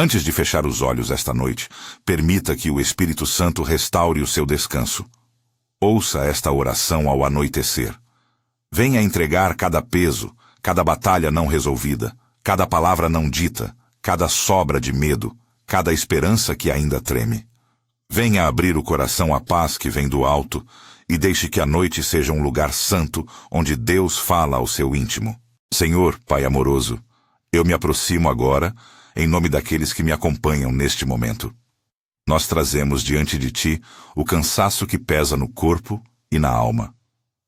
Antes de fechar os olhos esta noite, permita que o Espírito Santo restaure o seu descanso. Ouça esta oração ao anoitecer. Venha entregar cada peso, cada batalha não resolvida, cada palavra não dita, cada sobra de medo, cada esperança que ainda treme. Venha abrir o coração à paz que vem do alto e deixe que a noite seja um lugar santo onde Deus fala ao seu íntimo. Senhor, Pai amoroso, eu me aproximo agora em nome daqueles que me acompanham neste momento. Nós trazemos diante de Ti o cansaço que pesa no corpo e na alma,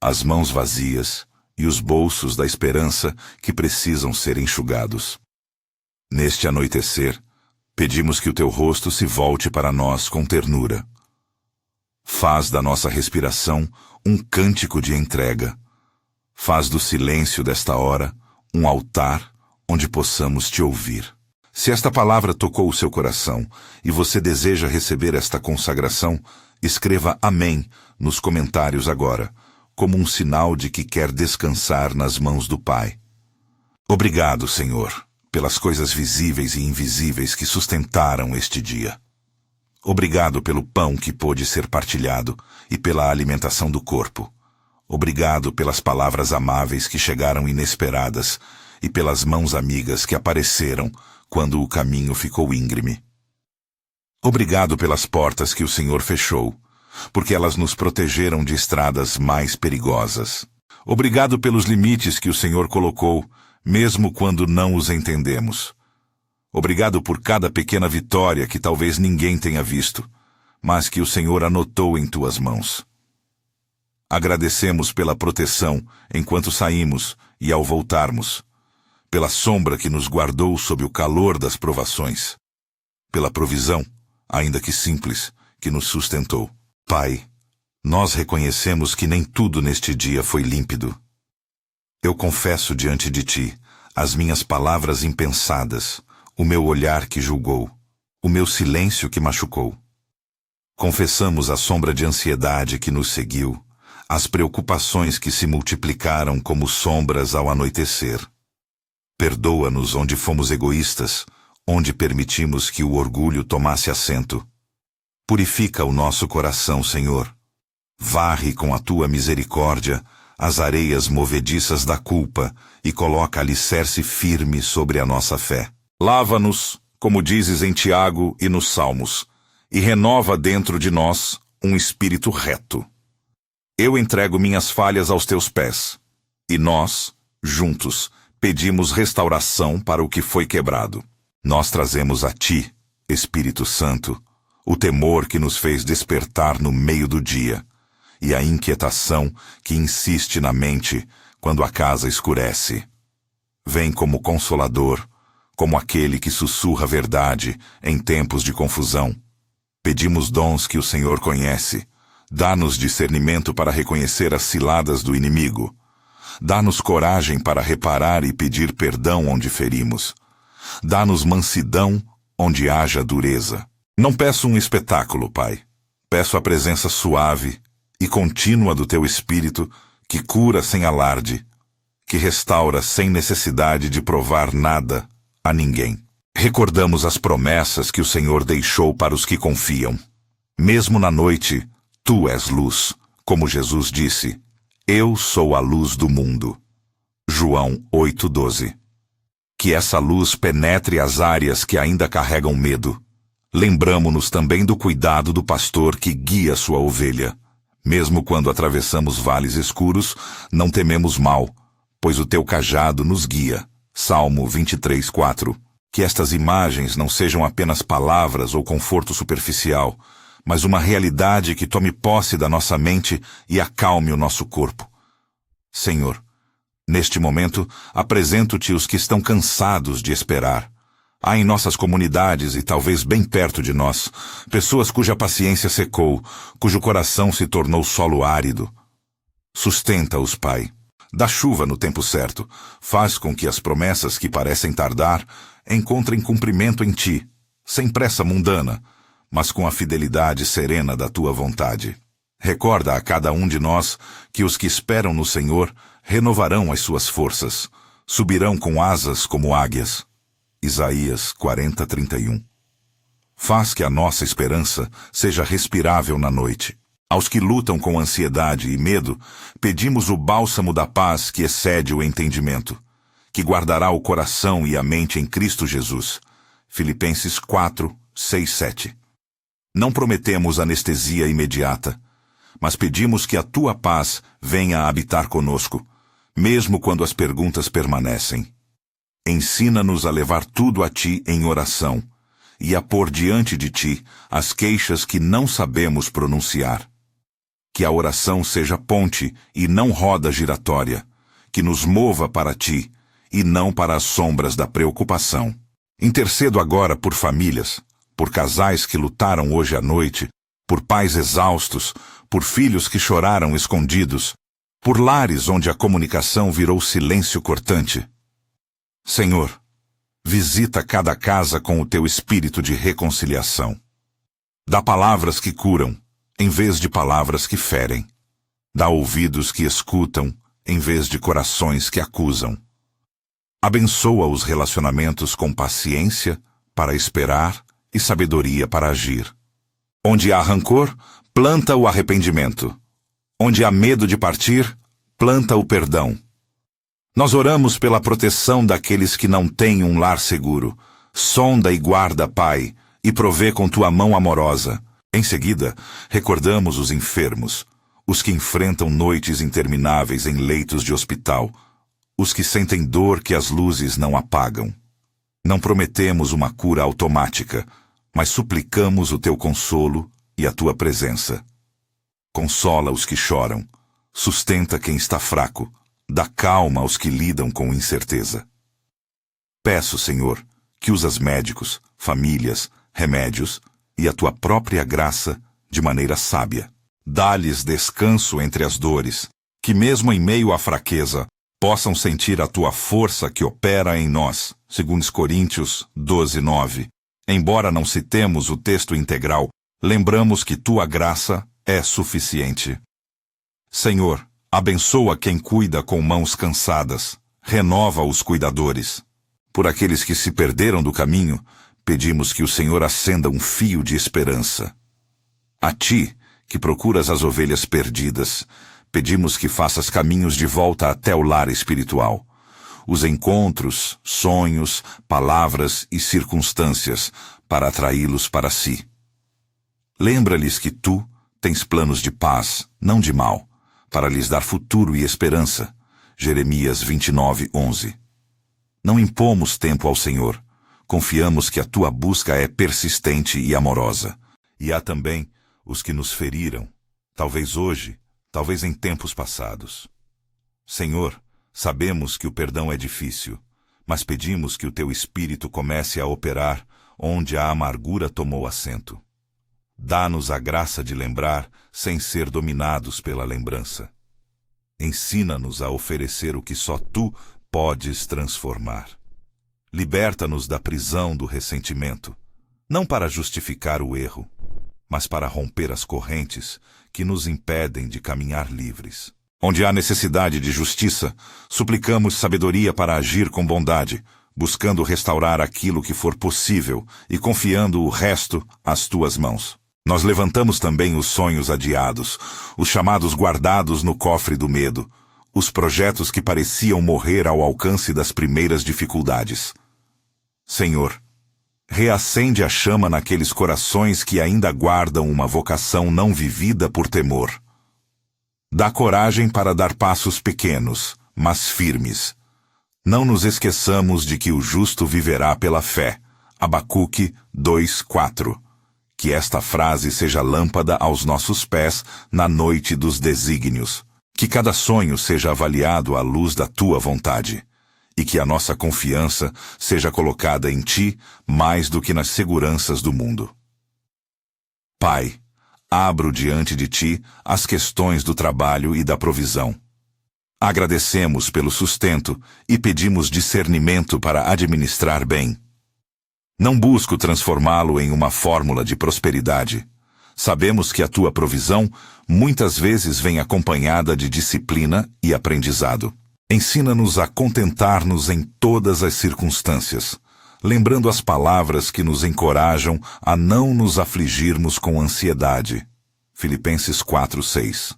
as mãos vazias e os bolsos da esperança que precisam ser enxugados. Neste anoitecer, pedimos que o Teu rosto se volte para nós com ternura. Faz da nossa respiração um cântico de entrega. Faz do silêncio desta hora um altar onde possamos Te ouvir. Se esta palavra tocou o seu coração e você deseja receber esta consagração, escreva Amém nos comentários agora, como um sinal de que quer descansar nas mãos do Pai. Obrigado, Senhor, pelas coisas visíveis e invisíveis que sustentaram este dia. Obrigado pelo pão que pôde ser partilhado e pela alimentação do corpo. Obrigado pelas palavras amáveis que chegaram inesperadas e pelas mãos amigas que apareceram quando o caminho ficou íngreme. Obrigado pelas portas que o Senhor fechou, porque elas nos protegeram de estradas mais perigosas. Obrigado pelos limites que o Senhor colocou, mesmo quando não os entendemos. Obrigado por cada pequena vitória que talvez ninguém tenha visto, mas que o Senhor anotou em Tuas mãos. Agradecemos pela proteção enquanto saímos e ao voltarmos, pela sombra que nos guardou sob o calor das provações, pela provisão, ainda que simples, que nos sustentou. Pai, nós reconhecemos que nem tudo neste dia foi límpido. Eu confesso diante de Ti as minhas palavras impensadas, o meu olhar que julgou, o meu silêncio que machucou. Confessamos a sombra de ansiedade que nos seguiu, as preocupações que se multiplicaram como sombras ao anoitecer. Perdoa-nos onde fomos egoístas, onde permitimos que o orgulho tomasse assento. Purifica o nosso coração, Senhor. Varre com a Tua misericórdia as areias movediças da culpa e coloca alicerce firme sobre a nossa fé. Lava-nos, como dizes em Tiago e nos Salmos, e renova dentro de nós um espírito reto. Eu entrego minhas falhas aos Teus pés, e nós, juntos, pedimos restauração para o que foi quebrado. Nós trazemos a Ti, Espírito Santo, o temor que nos fez despertar no meio do dia, e a inquietação que insiste na mente quando a casa escurece. Vem como consolador, como aquele que sussurra a verdade em tempos de confusão. Pedimos dons que o Senhor conhece. Dá-nos discernimento para reconhecer as ciladas do inimigo. Dá-nos coragem para reparar e pedir perdão onde ferimos. Dá-nos mansidão onde haja dureza. Não peço um espetáculo, Pai. Peço a presença suave e contínua do Teu Espírito que cura sem alarde, que restaura sem necessidade de provar nada a ninguém. Recordamos as promessas que o Senhor deixou para os que confiam. Mesmo na noite, Tu és luz, como Jesus disse, Eu sou a luz do mundo. João 8:12. Que essa luz penetre as áreas que ainda carregam medo. Lembramo-nos também do cuidado do pastor que guia sua ovelha. Mesmo quando atravessamos vales escuros, não tememos mal, pois o Teu cajado nos guia. Salmo 23:4. Que estas imagens não sejam apenas palavras ou conforto superficial, mas uma realidade que tome posse da nossa mente e acalme o nosso corpo. Senhor, neste momento, apresento-Te os que estão cansados de esperar. Há em nossas comunidades e talvez bem perto de nós, pessoas cuja paciência secou, cujo coração se tornou solo árido. Sustenta-os, Pai. Dá chuva no tempo certo. Faz com que as promessas que parecem tardar encontrem cumprimento em Ti, sem pressa mundana, mas com a fidelidade serena da Tua vontade. Recorda a cada um de nós que os que esperam no Senhor renovarão as suas forças, subirão com asas como águias. Isaías 40:31. Faz que a nossa esperança seja respirável na noite. Aos que lutam com ansiedade e medo, pedimos o bálsamo da paz que excede o entendimento, que guardará o coração e a mente em Cristo Jesus. Filipenses 4:6-7. Não prometemos anestesia imediata, mas pedimos que a tua paz venha habitar conosco, mesmo quando as perguntas permanecem. Ensina-nos a levar tudo a ti em oração e a pôr diante de ti as queixas que não sabemos pronunciar. Que a oração seja ponte e não roda giratória, que nos mova para ti e não para as sombras da preocupação. Intercedo agora por famílias, por casais que lutaram hoje à noite, por pais exaustos, por filhos que choraram escondidos, por lares onde a comunicação virou silêncio cortante. Senhor, visita cada casa com o teu espírito de reconciliação. Dá palavras que curam, em vez de palavras que ferem. Dá ouvidos que escutam, em vez de corações que acusam. Abençoa os relacionamentos com paciência para esperar e sabedoria para agir. Onde há rancor, planta o arrependimento. Onde há medo de partir, planta o perdão. Nós oramos pela proteção daqueles que não têm um lar seguro. Sonda e guarda, Pai, e provê com tua mão amorosa. Em seguida, recordamos os enfermos, os que enfrentam noites intermináveis em leitos de hospital, os que sentem dor que as luzes não apagam. Não prometemos uma cura automática, mas suplicamos o teu consolo e a tua presença. Consola os que choram, sustenta quem está fraco, dá calma aos que lidam com incerteza. Peço, Senhor, que usas médicos, famílias, remédios e a tua própria graça de maneira sábia. Dá-lhes descanso entre as dores, que mesmo em meio à fraqueza, possam sentir a tua força que opera em nós, segundo Coríntios 12:9. Embora não citemos o texto integral, lembramos que tua graça é suficiente. Senhor, abençoa quem cuida com mãos cansadas, renova os cuidadores. Por aqueles que se perderam do caminho, pedimos que o Senhor acenda um fio de esperança. A ti, que procuras as ovelhas perdidas, pedimos que faças caminhos de volta até o lar espiritual. Os encontros, sonhos, palavras e circunstâncias para atraí-los para si. Lembra-lhes que tu tens planos de paz, não de mal, para lhes dar futuro e esperança. Jeremias 29:11. Não impomos tempo ao Senhor. Confiamos que a tua busca é persistente e amorosa. E há também os que nos feriram, talvez hoje, talvez em tempos passados. Senhor, sabemos que o perdão é difícil, mas pedimos que o teu Espírito comece a operar onde a amargura tomou assento. Dá-nos a graça de lembrar sem ser dominados pela lembrança. Ensina-nos a oferecer o que só tu podes transformar. Liberta-nos da prisão do ressentimento, não para justificar o erro, mas para romper as correntes que nos impedem de caminhar livres. Onde há necessidade de justiça, suplicamos sabedoria para agir com bondade, buscando restaurar aquilo que for possível e confiando o resto às tuas mãos. Nós levantamos também os sonhos adiados, os chamados guardados no cofre do medo, os projetos que pareciam morrer ao alcance das primeiras dificuldades. Senhor, reacende a chama naqueles corações que ainda guardam uma vocação não vivida por temor. Dá coragem para dar passos pequenos, mas firmes. Não nos esqueçamos de que o justo viverá pela fé. Abacuque 2:4. Que esta frase seja lâmpada aos nossos pés na noite dos desígnios. Que cada sonho seja avaliado à luz da tua vontade. E que a nossa confiança seja colocada em ti mais do que nas seguranças do mundo. Pai, abro diante de ti as questões do trabalho e da provisão. Agradecemos pelo sustento e pedimos discernimento para administrar bem. Não busco transformá-lo em uma fórmula de prosperidade. Sabemos que a tua provisão muitas vezes vem acompanhada de disciplina e aprendizado. Ensina-nos a contentar-nos em todas as circunstâncias. lembrando as palavras que nos encorajam a não nos afligirmos com ansiedade. Filipenses 4:6.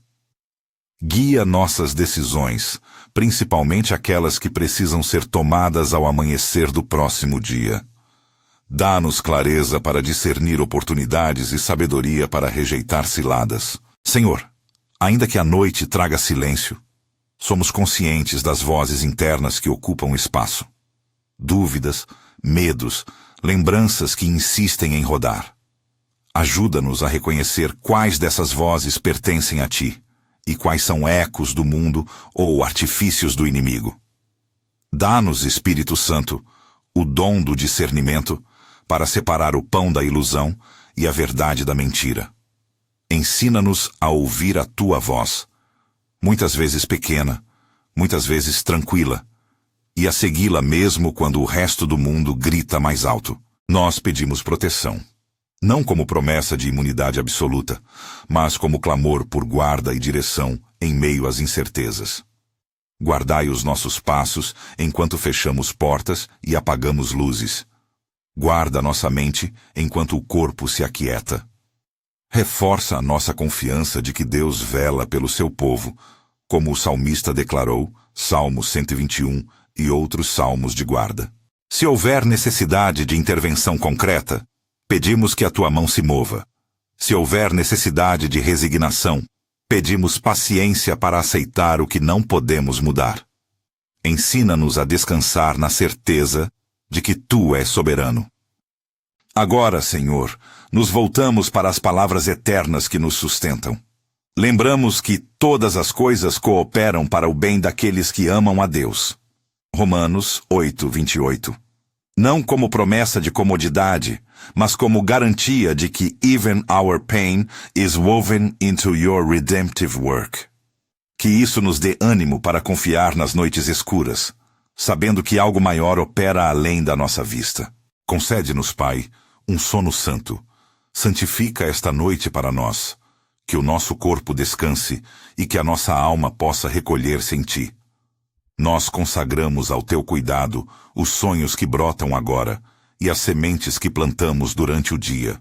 Guia nossas decisões, principalmente aquelas que precisam ser tomadas ao amanhecer do próximo dia. Dá-nos clareza para discernir oportunidades e sabedoria para rejeitar ciladas. Senhor, ainda que a noite traga silêncio, somos conscientes das vozes internas que ocupam espaço. Dúvidas, medos, lembranças que insistem em rodar. Ajuda-nos a reconhecer quais dessas vozes pertencem a Ti e quais são ecos do mundo ou artifícios do inimigo. Dá-nos, Espírito Santo, o dom do discernimento para separar o pão da ilusão e a verdade da mentira. Ensina-nos a ouvir a Tua voz, muitas vezes pequena, muitas vezes tranquila, e a segui-la mesmo quando o resto do mundo grita mais alto. Nós pedimos proteção, não como promessa de imunidade absoluta, mas como clamor por guarda e direção em meio às incertezas. Guardai os nossos passos enquanto fechamos portas e apagamos luzes. Guarda nossa mente enquanto o corpo se aquieta. Reforça a nossa confiança de que Deus vela pelo seu povo, como o salmista declarou, Salmo 121 e outros salmos de guarda. Se houver necessidade de intervenção concreta, pedimos que a Tua mão se mova. Se houver necessidade de resignação, pedimos paciência para aceitar o que não podemos mudar. Ensina-nos a descansar na certeza de que Tu és soberano. Agora, Senhor, nos voltamos para as palavras eternas que nos sustentam. Lembramos que todas as coisas cooperam para o bem daqueles que amam a Deus. Romanos 8:28. Não como promessa de comodidade, mas como garantia de que even our pain is woven into your redemptive work. Que isso nos dê ânimo para confiar nas noites escuras, sabendo que algo maior opera além da nossa vista. Concede-nos, Pai, um sono santo. Santifica esta noite para nós, que o nosso corpo descanse e que a nossa alma possa recolher-se em Ti. Nós consagramos ao Teu cuidado os sonhos que brotam agora e as sementes que plantamos durante o dia.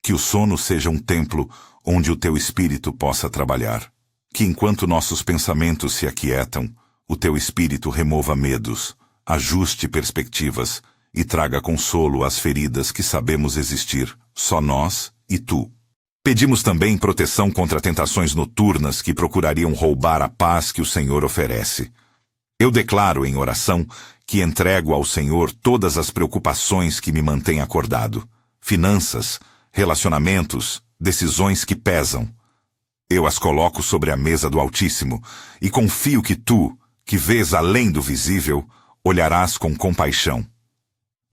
Que o sono seja um templo onde o Teu Espírito possa trabalhar. Que enquanto nossos pensamentos se aquietam, o Teu Espírito remova medos, ajuste perspectivas e traga consolo às feridas que sabemos existir, só nós e Tu. Pedimos também proteção contra tentações noturnas que procurariam roubar a paz que o Senhor oferece. Eu declaro em oração que entrego ao Senhor todas as preocupações que me mantêm acordado. Finanças, relacionamentos, decisões que pesam. Eu as coloco sobre a mesa do Altíssimo e confio que Tu, que vês além do visível, olharás com compaixão.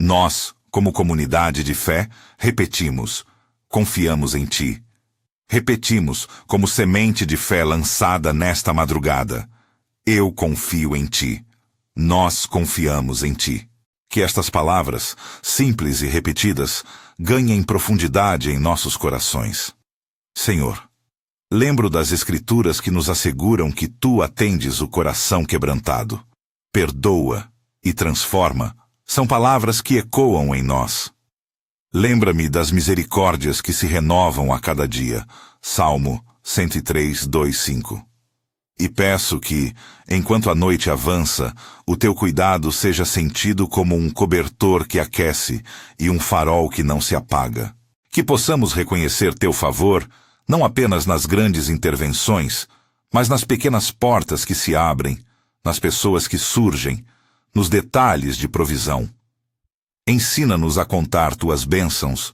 Nós, como comunidade de fé, repetimos, confiamos em Ti. Repetimos, como semente de fé lançada nesta madrugada, eu confio em Ti. Nós confiamos em Ti. Que estas palavras, simples e repetidas, ganhem profundidade em nossos corações. Senhor, lembro das Escrituras que nos asseguram que Tu atendes o coração quebrantado. Perdoa e transforma são palavras que ecoam em nós. Lembra-me das misericórdias que se renovam a cada dia. Salmo 103:2-5. E peço que, enquanto a noite avança, o Teu cuidado seja sentido como um cobertor que aquece e um farol que não se apaga. Que possamos reconhecer Teu favor, não apenas nas grandes intervenções, mas nas pequenas portas que se abrem, nas pessoas que surgem, nos detalhes de provisão. Ensina-nos a contar Tuas bênçãos,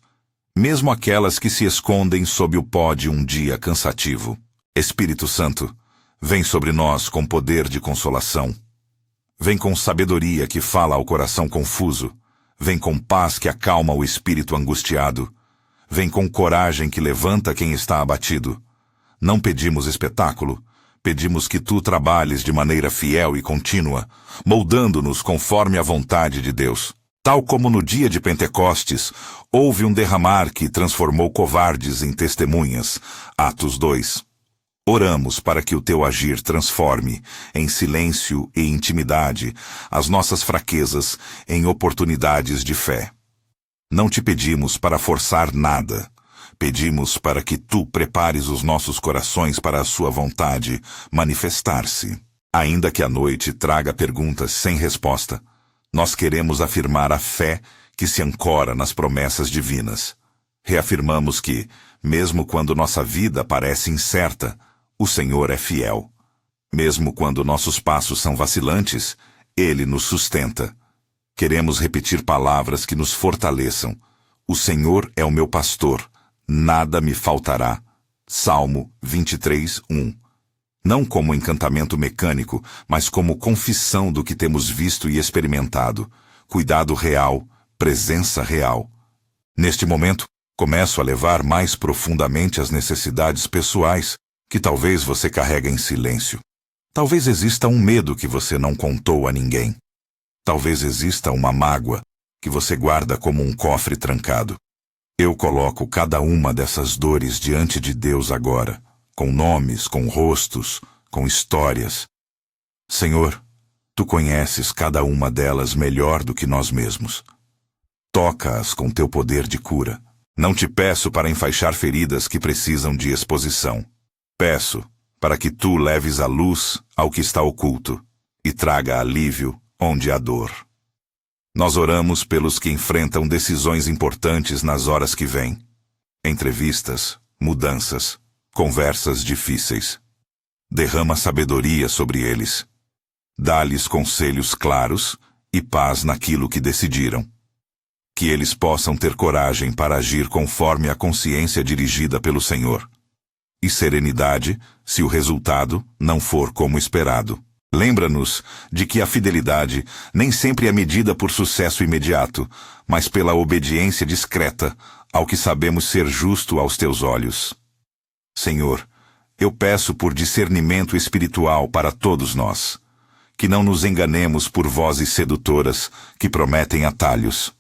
mesmo aquelas que se escondem sob o pó de um dia cansativo. Espírito Santo, vem sobre nós com poder de consolação. Vem com sabedoria que fala ao coração confuso. Vem com paz que acalma o espírito angustiado. Vem com coragem que levanta quem está abatido. Não pedimos espetáculo, pedimos que Tu trabalhes de maneira fiel e contínua, moldando-nos conforme a vontade de Deus. Tal como no dia de Pentecostes, houve um derramar que transformou covardes em testemunhas. Atos 2. Oramos para que o teu agir transforme, em silêncio e intimidade, as nossas fraquezas em oportunidades de fé. Não te pedimos para forçar nada. Pedimos para que tu prepares os nossos corações para a sua vontade manifestar-se. Ainda que a noite traga perguntas sem resposta, nós queremos afirmar a fé que se ancora nas promessas divinas. Reafirmamos que, mesmo quando nossa vida parece incerta, o Senhor é fiel. Mesmo quando nossos passos são vacilantes, Ele nos sustenta. Queremos repetir palavras que nos fortaleçam. O Senhor é o meu pastor, nada me faltará. Salmo 23, 1. Não como encantamento mecânico, mas como confissão do que temos visto e experimentado. Cuidado real, presença real. Neste momento, começo a levar mais profundamente as necessidades pessoais que talvez você carrega em silêncio. Talvez exista um medo que você não contou a ninguém. Talvez exista uma mágoa que você guarda como um cofre trancado. Eu coloco cada uma dessas dores diante de Deus agora, com nomes, com rostos, com histórias. Senhor, Tu conheces cada uma delas melhor do que nós mesmos. Toca-as com Teu poder de cura. Não te peço para enfaixar feridas que precisam de exposição. Peço para que Tu leves a luz ao que está oculto e traga alívio onde há dor. Nós oramos pelos que enfrentam decisões importantes nas horas que vêm. Entrevistas, mudanças, conversas difíceis. Derrama sabedoria sobre eles. Dá-lhes conselhos claros e paz naquilo que decidiram. Que eles possam ter coragem para agir conforme a consciência dirigida pelo Senhor. E serenidade, se o resultado não for como esperado. Lembra-nos de que a fidelidade nem sempre é medida por sucesso imediato, mas pela obediência discreta ao que sabemos ser justo aos Teus olhos. Senhor, eu peço por discernimento espiritual para todos nós, que não nos enganemos por vozes sedutoras que prometem atalhos.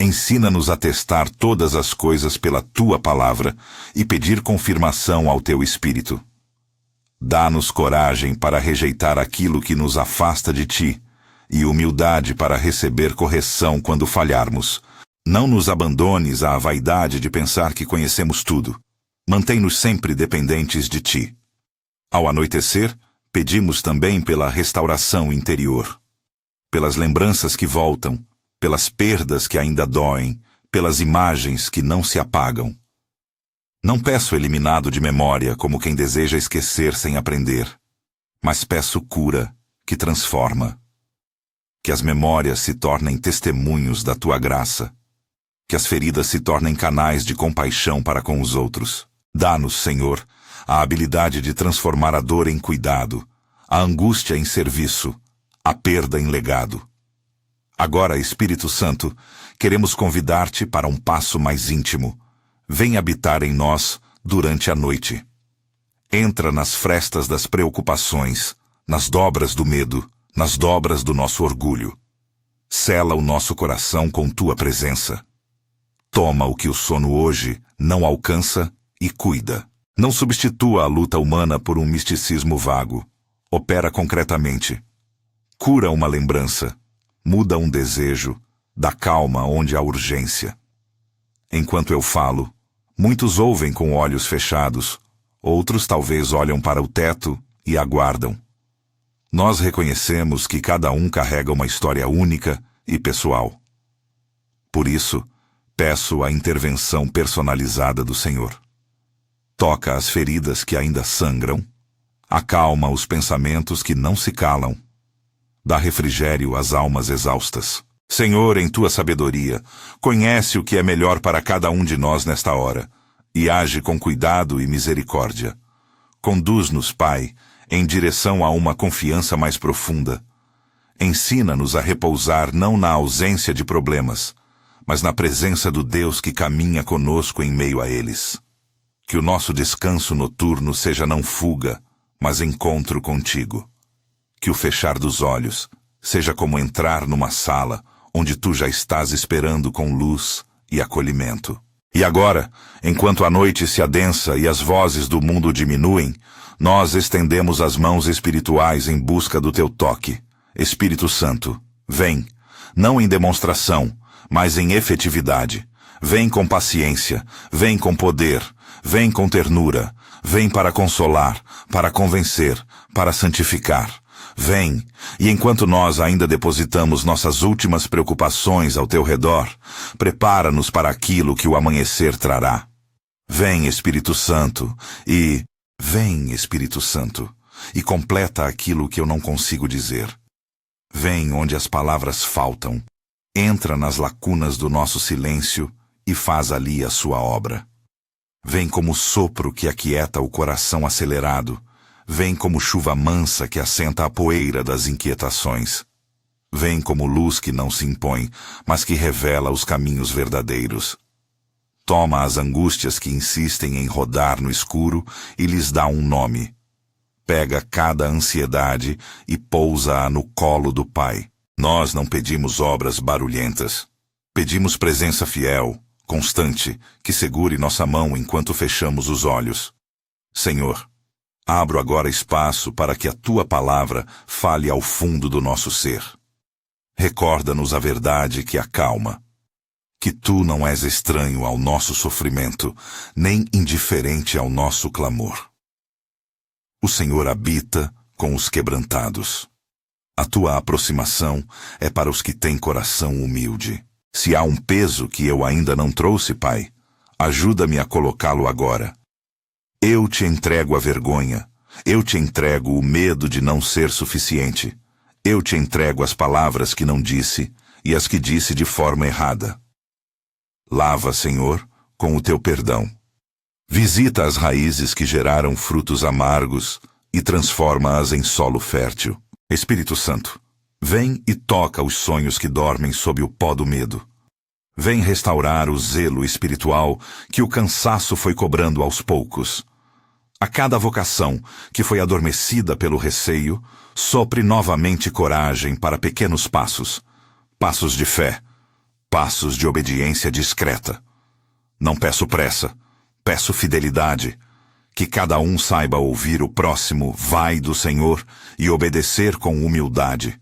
Ensina-nos a testar todas as coisas pela Tua palavra e pedir confirmação ao Teu Espírito. Dá-nos coragem para rejeitar aquilo que nos afasta de Ti e humildade para receber correção quando falharmos. Não nos abandones à vaidade de pensar que conhecemos tudo. Mantém-nos sempre dependentes de Ti. Ao anoitecer, pedimos também pela restauração interior, pelas lembranças que voltam, pelas perdas que ainda doem, pelas imagens que não se apagam. Não peço eliminado de memória como quem deseja esquecer sem aprender, mas peço cura que transforma. Que as memórias se tornem testemunhos da Tua graça, que as feridas se tornem canais de compaixão para com os outros. Dá-nos, Senhor, a habilidade de transformar a dor em cuidado, a angústia em serviço, a perda em legado. Agora, Espírito Santo, queremos convidar-te para um passo mais íntimo. Vem habitar em nós durante a noite. Entra nas frestas das preocupações, nas dobras do medo, nas dobras do nosso orgulho. Sela o nosso coração com Tua presença. Toma o que o sono hoje não alcança e cuida. Não substitua a luta humana por um misticismo vago. Opera concretamente. Cura uma lembrança. Muda um desejo, dá calma onde há urgência. Enquanto eu falo, muitos ouvem com olhos fechados, outros talvez olham para o teto e aguardam. Nós reconhecemos que cada um carrega uma história única e pessoal. Por isso, peço a intervenção personalizada do Senhor. Toca as feridas que ainda sangram, acalma os pensamentos que não se calam, dá refrigério às almas exaustas. Senhor, em Tua sabedoria, conhece o que é melhor para cada um de nós nesta hora, e age com cuidado e misericórdia. Conduz-nos, Pai, em direção a uma confiança mais profunda. Ensina-nos a repousar não na ausência de problemas, mas na presença do Deus que caminha conosco em meio a eles. Que o nosso descanso noturno seja não fuga, mas encontro contigo. Que o fechar dos olhos seja como entrar numa sala onde Tu já estás esperando com luz e acolhimento. E agora, enquanto a noite se adensa e as vozes do mundo diminuem, nós estendemos as mãos espirituais em busca do teu toque. Espírito Santo, vem, não em demonstração, mas em efetividade. Vem com paciência, vem com poder, vem com ternura, vem para consolar, para convencer, para santificar. Vem, e enquanto nós ainda depositamos nossas últimas preocupações ao teu redor, prepara-nos para aquilo que o amanhecer trará. Vem, Espírito Santo, vem, Espírito Santo, e completa aquilo que eu não consigo dizer. Vem onde as palavras faltam, entra nas lacunas do nosso silêncio e faz ali a sua obra. Vem como sopro que aquieta o coração acelerado, vem como chuva mansa que assenta a poeira das inquietações. Vem como luz que não se impõe, mas que revela os caminhos verdadeiros. Toma as angústias que insistem em rodar no escuro e lhes dá um nome. Pega cada ansiedade e pousa-a no colo do Pai. Nós não pedimos obras barulhentas. Pedimos presença fiel, constante, que segure nossa mão enquanto fechamos os olhos. Senhor, abro agora espaço para que a Tua palavra fale ao fundo do nosso ser. Recorda-nos a verdade que acalma. Que Tu não és estranho ao nosso sofrimento, nem indiferente ao nosso clamor. O Senhor habita com os quebrantados. A Tua aproximação é para os que têm coração humilde. Se há um peso que eu ainda não trouxe, Pai, ajuda-me a colocá-lo agora. Eu te entrego a vergonha. Eu te entrego o medo de não ser suficiente. Eu te entrego as palavras que não disse e as que disse de forma errada. Lava, Senhor, com o teu perdão. Visita as raízes que geraram frutos amargos e transforma-as em solo fértil. Espírito Santo, vem e toca os sonhos que dormem sob o pó do medo. Vem restaurar o zelo espiritual que o cansaço foi cobrando aos poucos. A cada vocação que foi adormecida pelo receio, sopre novamente coragem para pequenos passos. Passos de fé, passos de obediência discreta. Não peço pressa, peço fidelidade. Que cada um saiba ouvir o próximo vai do Senhor e obedecer com humildade.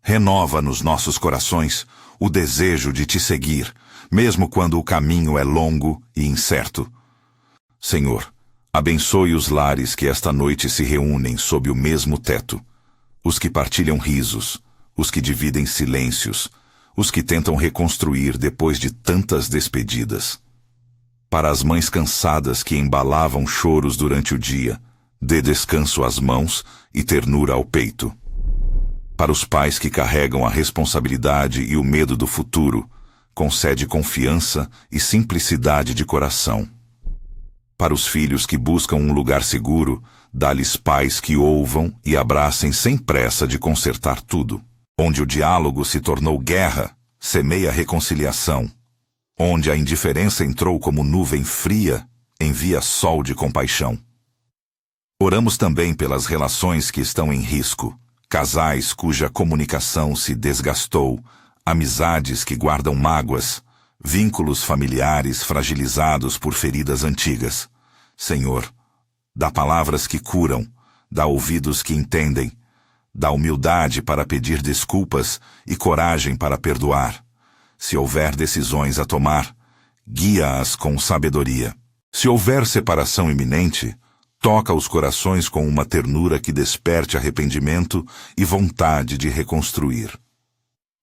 Renova nos nossos corações o desejo de te seguir, mesmo quando o caminho é longo e incerto. Senhor, abençoe os lares que esta noite se reúnem sob o mesmo teto, os que partilham risos, os que dividem silêncios, os que tentam reconstruir depois de tantas despedidas. Para as mães cansadas que embalavam choros durante o dia, dê descanso às mãos e ternura ao peito. Para os pais que carregam a responsabilidade e o medo do futuro, concede confiança e simplicidade de coração. Para os filhos que buscam um lugar seguro, dá-lhes pais que ouvam e abracem sem pressa de consertar tudo. Onde o diálogo se tornou guerra, semeia reconciliação. Onde a indiferença entrou como nuvem fria, envia sol de compaixão. Oramos também pelas relações que estão em risco, casais cuja comunicação se desgastou, amizades que guardam mágoas, vínculos familiares fragilizados por feridas antigas. Senhor, dá palavras que curam, dá ouvidos que entendem, dá humildade para pedir desculpas e coragem para perdoar. Se houver decisões a tomar, guia-as com sabedoria. Se houver separação iminente, toca os corações com uma ternura que desperte arrependimento e vontade de reconstruir.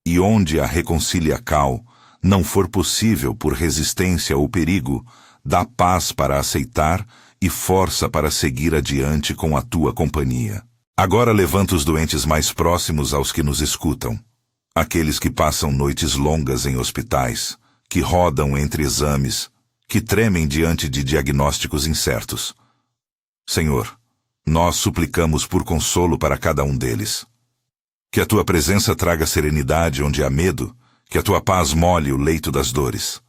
E onde a reconcilia cal não for possível por resistência ou perigo, dá paz para aceitar e força para seguir adiante com a tua companhia. Agora levanta os doentes mais próximos aos que nos escutam. Aqueles que passam noites longas em hospitais, que rodam entre exames, que tremem diante de diagnósticos incertos. Senhor, nós suplicamos por consolo para cada um deles. Que a tua presença traga serenidade onde há medo, que a tua paz molhe o leito das dores.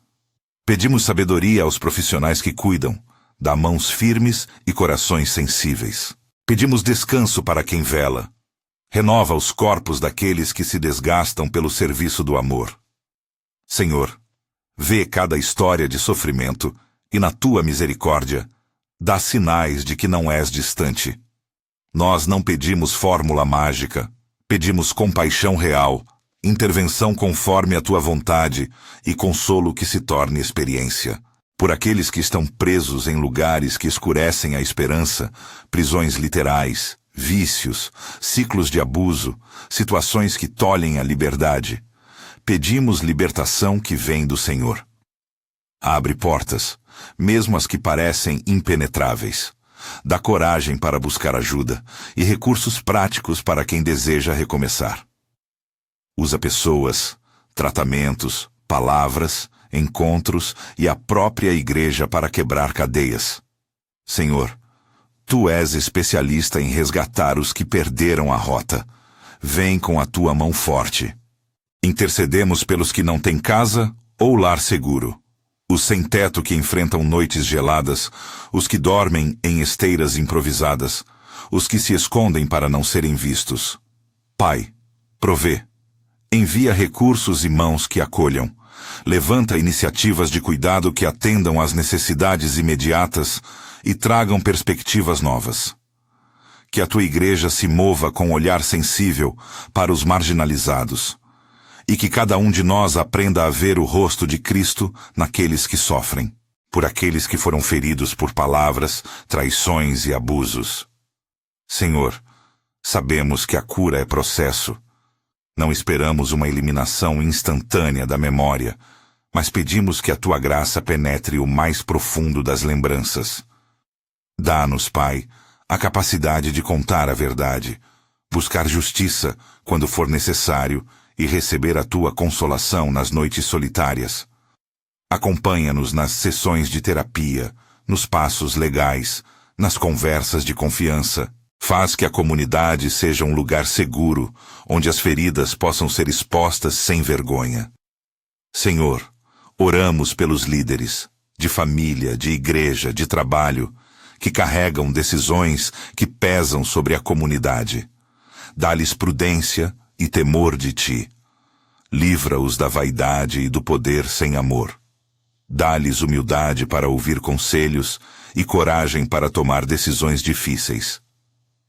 Pedimos sabedoria aos profissionais que cuidam, dá mãos firmes e corações sensíveis. Pedimos descanso para quem vela. Renova os corpos daqueles que se desgastam pelo serviço do amor. Senhor, Vê cada história de sofrimento e, na tua misericórdia, dá sinais de que não és distante. Nós não pedimos fórmula mágica, pedimos compaixão real, intervenção conforme a tua vontade e consolo que se torne experiência. Por aqueles que estão presos em lugares que escurecem a esperança, prisões literais, vícios, ciclos de abuso, situações que tolhem a liberdade, pedimos libertação que vem do Senhor. Abre portas, mesmo as que parecem impenetráveis. Dá coragem para buscar ajuda e recursos práticos para quem deseja recomeçar. Usa pessoas, tratamentos, palavras, encontros e a própria igreja para quebrar cadeias. Senhor, Tu és especialista em resgatar os que perderam a rota. Vem com a Tua mão forte. Intercedemos pelos que não têm casa ou lar seguro. Os sem-teto que enfrentam noites geladas, os que dormem em esteiras improvisadas, os que se escondem para não serem vistos. Pai, provê. Envia recursos e mãos que acolham. Levanta iniciativas de cuidado que atendam às necessidades imediatas e tragam perspectivas novas. Que a Tua igreja se mova com olhar sensível para os marginalizados. E que cada um de nós aprenda a ver o rosto de Cristo naqueles que sofrem, por aqueles que foram feridos por palavras, traições e abusos. Senhor, sabemos que a cura é processo. Não esperamos uma eliminação instantânea da memória, mas pedimos que a Tua graça penetre o mais profundo das lembranças. Dá-nos, Pai, a capacidade de contar a verdade, buscar justiça quando for necessário e receber a Tua consolação nas noites solitárias. Acompanha-nos nas sessões de terapia, nos passos legais, nas conversas de confiança. Faz que a comunidade seja um lugar seguro, onde as feridas possam ser expostas sem vergonha. Senhor, oramos pelos líderes, de família, de igreja, de trabalho, que carregam decisões que pesam sobre a comunidade. Dá-lhes prudência e temor de Ti. Livra-os da vaidade e do poder sem amor. Dá-lhes humildade para ouvir conselhos e coragem para tomar decisões difíceis.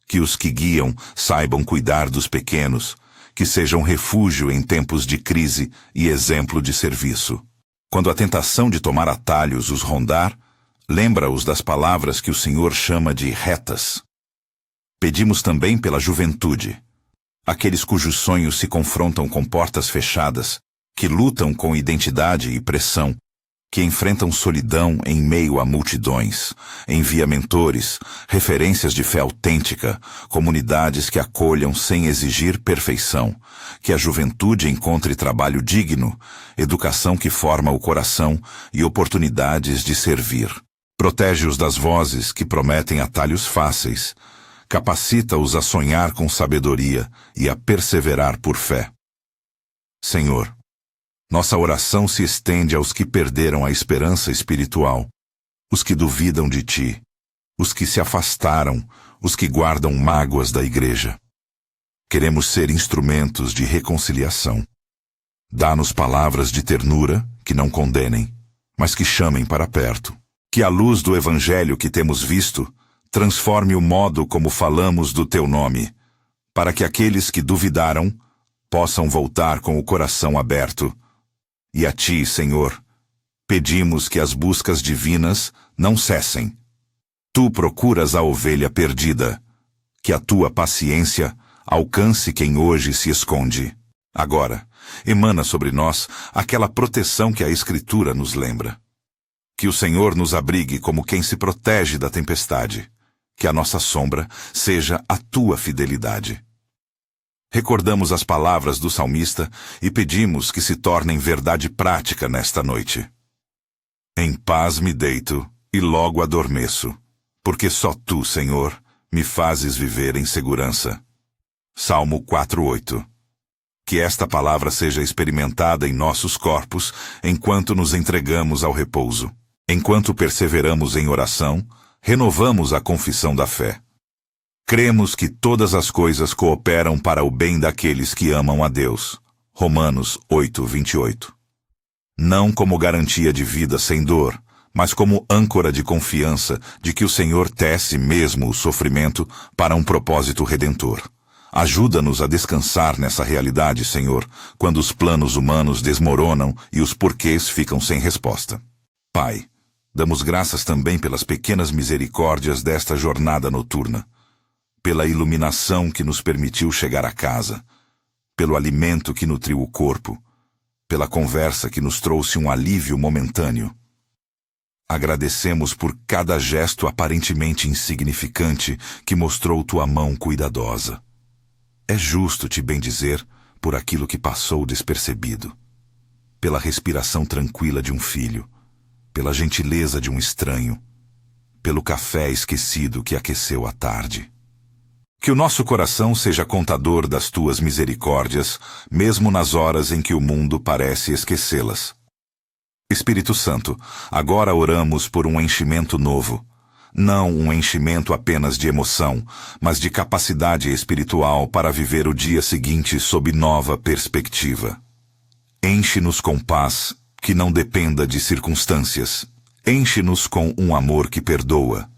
Que os que guiam saibam cuidar dos pequenos, que sejam refúgio em tempos de crise e exemplo de serviço. Quando a tentação de tomar atalhos os rondar, lembra-os das palavras que o Senhor chama de retas. Pedimos também pela juventude, aqueles cujos sonhos se confrontam com portas fechadas, que lutam com identidade e pressão, que enfrentam solidão em meio a multidões. Envia mentores, referências de fé autêntica, comunidades que acolham sem exigir perfeição, que a juventude encontre trabalho digno, educação que forma o coração e oportunidades de servir. Protege-os das vozes que prometem atalhos fáceis, capacita-os a sonhar com sabedoria e a perseverar por fé. Senhor, nossa oração se estende aos que perderam a esperança espiritual, os que duvidam de Ti, os que se afastaram, os que guardam mágoas da igreja. Queremos ser instrumentos de reconciliação. Dá-nos palavras de ternura que não condenem, mas que chamem para perto. Que a luz do Evangelho que temos visto transforme o modo como falamos do Teu nome, para que aqueles que duvidaram possam voltar com o coração aberto. E a Ti, Senhor, pedimos que as buscas divinas não cessem. Tu procuras a ovelha perdida, que a Tua paciência alcance quem hoje se esconde. Agora, emana sobre nós aquela proteção que a Escritura nos lembra. Que o Senhor nos abrigue como quem se protege da tempestade, que a nossa sombra seja a Tua fidelidade. Recordamos as palavras do salmista e pedimos que se tornem verdade prática nesta noite. Em paz me deito e logo adormeço, porque só Tu, Senhor, me fazes viver em segurança. Salmo 4:8. Que esta palavra seja experimentada em nossos corpos enquanto nos entregamos ao repouso. Enquanto perseveramos em oração, renovamos a confissão da fé. Cremos que todas as coisas cooperam para o bem daqueles que amam a Deus. Romanos 8:28. não como garantia de vida sem dor, mas como âncora de confiança de que o Senhor tece mesmo o sofrimento para um propósito redentor. Ajuda-nos a descansar nessa realidade, Senhor, quando os planos humanos desmoronam e os porquês ficam sem resposta. Pai, damos graças também pelas pequenas misericórdias desta jornada noturna, pela iluminação que nos permitiu chegar a casa, pelo alimento que nutriu o corpo, pela conversa que nos trouxe um alívio momentâneo. Agradecemos por cada gesto aparentemente insignificante que mostrou tua mão cuidadosa. É justo te bendizer por aquilo que passou despercebido, pela respiração tranquila de um filho, pela gentileza de um estranho, pelo café esquecido que aqueceu a tarde. Que o nosso coração seja contador das tuas misericórdias, mesmo nas horas em que o mundo parece esquecê-las. Espírito Santo, agora oramos por um enchimento novo. Não um enchimento apenas de emoção, mas de capacidade espiritual para viver o dia seguinte sob nova perspectiva. Enche-nos com paz, que não dependa de circunstâncias. Enche-nos com um amor que perdoa.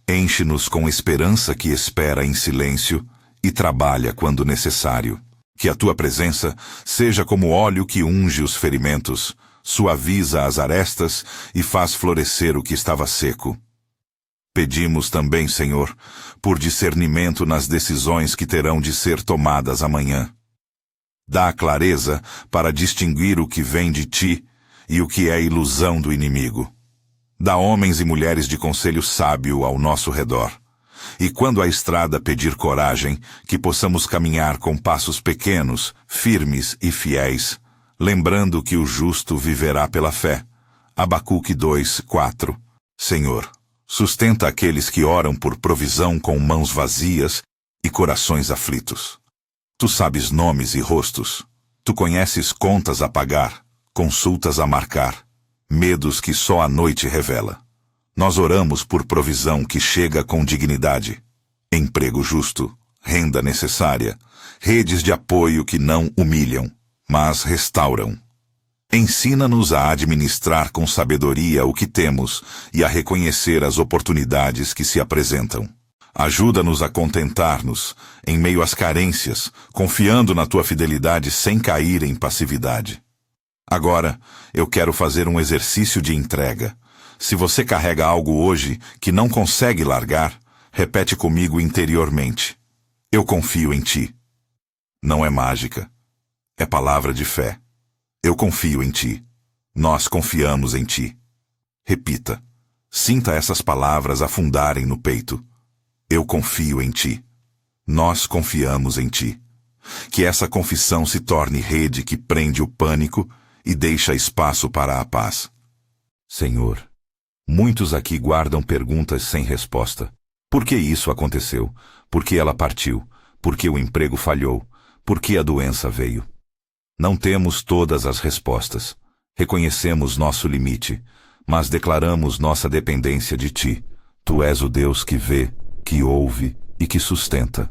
Enche-nos com esperança que espera em silêncio e trabalha quando necessário. Que a tua presença seja como óleo que unge os ferimentos, suaviza as arestas e faz florescer o que estava seco. Pedimos também, Senhor, por discernimento nas decisões que terão de ser tomadas amanhã. Dá clareza para distinguir o que vem de ti e o que é ilusão do inimigo. Dá homens e mulheres de conselho sábio ao nosso redor. E quando a estrada pedir coragem, que possamos caminhar com passos pequenos, firmes e fiéis, lembrando que o justo viverá pela fé. Abacuque 2:4. Senhor, sustenta aqueles que oram por provisão com mãos vazias e corações aflitos. Tu sabes nomes e rostos. Tu conheces contas a pagar, consultas a marcar, medos que só a noite revela. Nós oramos por provisão que chega com dignidade, emprego justo, renda necessária, redes de apoio que não humilham, mas restauram. Ensina-nos a administrar com sabedoria o que temos e a reconhecer as oportunidades que se apresentam. Ajuda-nos a contentar-nos em meio às carências, confiando na tua fidelidade sem cair em passividade. Agora, eu quero fazer um exercício de entrega. Se você carrega algo hoje que não consegue largar, repete comigo interiormente. Eu confio em ti. Não é mágica. É palavra de fé. Eu confio em ti. Nós confiamos em ti. Repita. Sinta essas palavras afundarem no peito. Eu confio em ti. Nós confiamos em ti. Que essa confissão se torne rede que prende o pânico e deixa espaço para a paz. Senhor, muitos aqui guardam perguntas sem resposta. Por que isso aconteceu? Por que ela partiu? Por que o emprego falhou? Por que a doença veio? Não temos todas as respostas. Reconhecemos nosso limite, mas declaramos nossa dependência de ti. Tu és o Deus que vê, que ouve e que sustenta.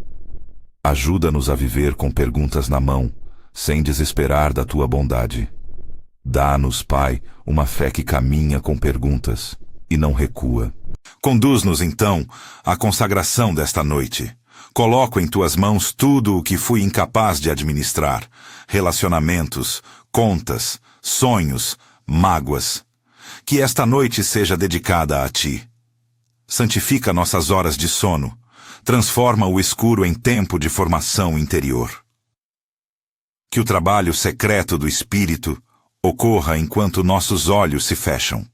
Ajuda-nos a viver com perguntas na mão, sem desesperar da tua bondade. Dá-nos, Pai, uma fé que caminha com perguntas e não recua. Conduz-nos, então, à consagração desta noite. Coloco em tuas mãos tudo o que fui incapaz de administrar: relacionamentos, contas, sonhos, mágoas. Que esta noite seja dedicada a ti. Santifica nossas horas de sono. Transforma o escuro em tempo de formação interior. Que o trabalho secreto do Espírito ocorra enquanto nossos olhos se fecham.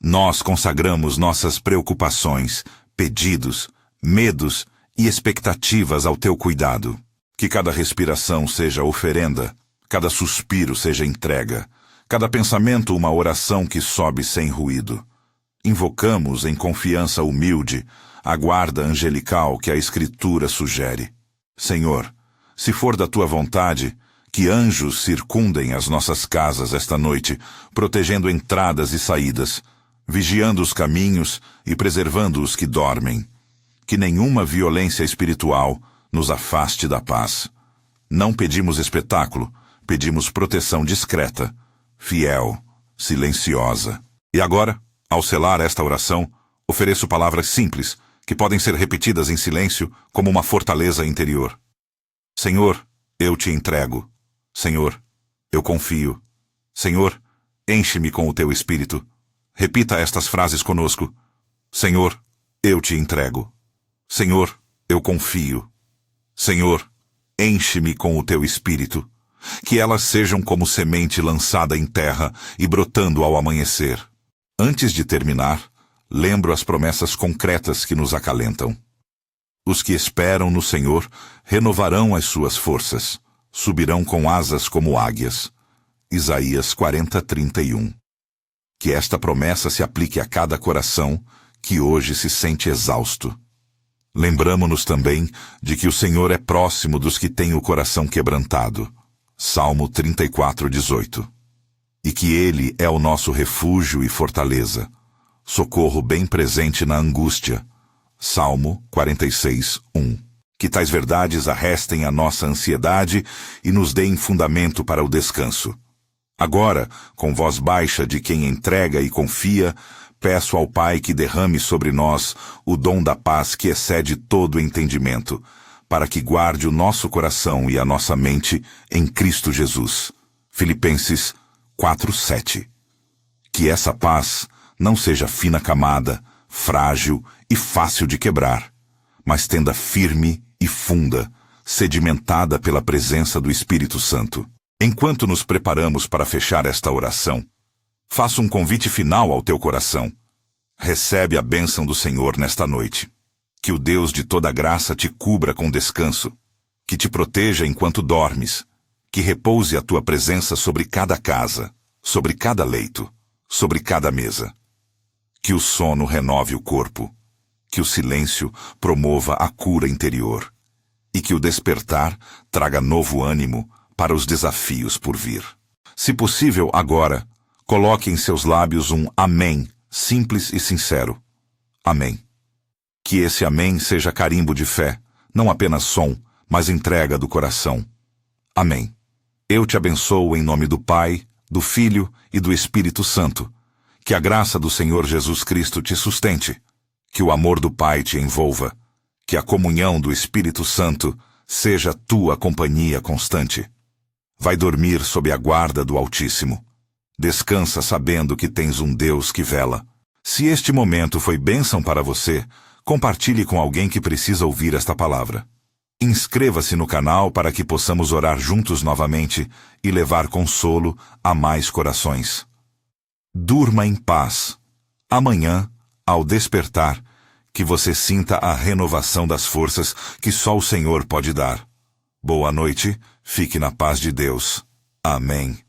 Nós consagramos nossas preocupações, pedidos, medos e expectativas ao teu cuidado. Que cada respiração seja oferenda, cada suspiro seja entrega, cada pensamento uma oração que sobe sem ruído. Invocamos em confiança humilde a guarda angelical que a Escritura sugere. Senhor, se for da tua vontade, que anjos circundem as nossas casas esta noite, protegendo entradas e saídas, vigiando os caminhos e preservando os que dormem. Que nenhuma violência espiritual nos afaste da paz. Não pedimos espetáculo, pedimos proteção discreta, fiel, silenciosa. E agora, ao selar esta oração, ofereço palavras simples, que podem ser repetidas em silêncio como uma fortaleza interior. Senhor, eu te entrego. Senhor, eu confio. Senhor, enche-me com o teu espírito. Repita estas frases conosco. Senhor, eu te entrego. Senhor, eu confio. Senhor, enche-me com o teu espírito. Que elas sejam como semente lançada em terra e brotando ao amanhecer. Antes de terminar, lembro as promessas concretas que nos acalentam. Os que esperam no Senhor renovarão as suas forças, subirão com asas como águias. Isaías 40:31. Que esta promessa se aplique a cada coração que hoje se sente exausto. Lembramo-nos também de que o Senhor é próximo dos que têm o coração quebrantado. Salmo 34:18. E que Ele é o nosso refúgio e fortaleza, socorro bem presente na angústia. Salmo 46:1. Que tais verdades arrestem a nossa ansiedade e nos deem fundamento para o descanso. Agora, com voz baixa de quem entrega e confia, peço ao Pai que derrame sobre nós o dom da paz que excede todo entendimento, para que guarde o nosso coração e a nossa mente em Cristo Jesus. Filipenses 4:7. Que essa paz não seja fina camada, frágil e fácil de quebrar, mas tenda firme e funda, sedimentada pela presença do Espírito Santo. Enquanto nos preparamos para fechar esta oração, faço um convite final ao teu coração. Recebe a bênção do Senhor nesta noite. Que o Deus de toda graça te cubra com descanso, que te proteja enquanto dormes, que repouse a tua presença sobre cada casa, sobre cada leito, sobre cada mesa. Que o sono renove o corpo, que o silêncio promova a cura interior, e que o despertar traga novo ânimo para os desafios por vir. Se possível, agora, coloque em seus lábios um amém, simples e sincero. Amém. Que esse amém seja carimbo de fé, não apenas som, mas entrega do coração. Amém. Eu te abençoo em nome do Pai, do Filho e do Espírito Santo. Que a graça do Senhor Jesus Cristo te sustente. Que o amor do Pai te envolva. Que a comunhão do Espírito Santo seja tua companhia constante. Vai dormir sob a guarda do Altíssimo. Descansa sabendo que tens um Deus que vela. Se este momento foi bênção para você, compartilhe com alguém que precisa ouvir esta palavra. Inscreva-se no canal para que possamos orar juntos novamente e levar consolo a mais corações. Durma em paz. Amanhã, ao despertar, que você sinta a renovação das forças que só o Senhor pode dar. Boa noite, fique na paz de Deus. Amém.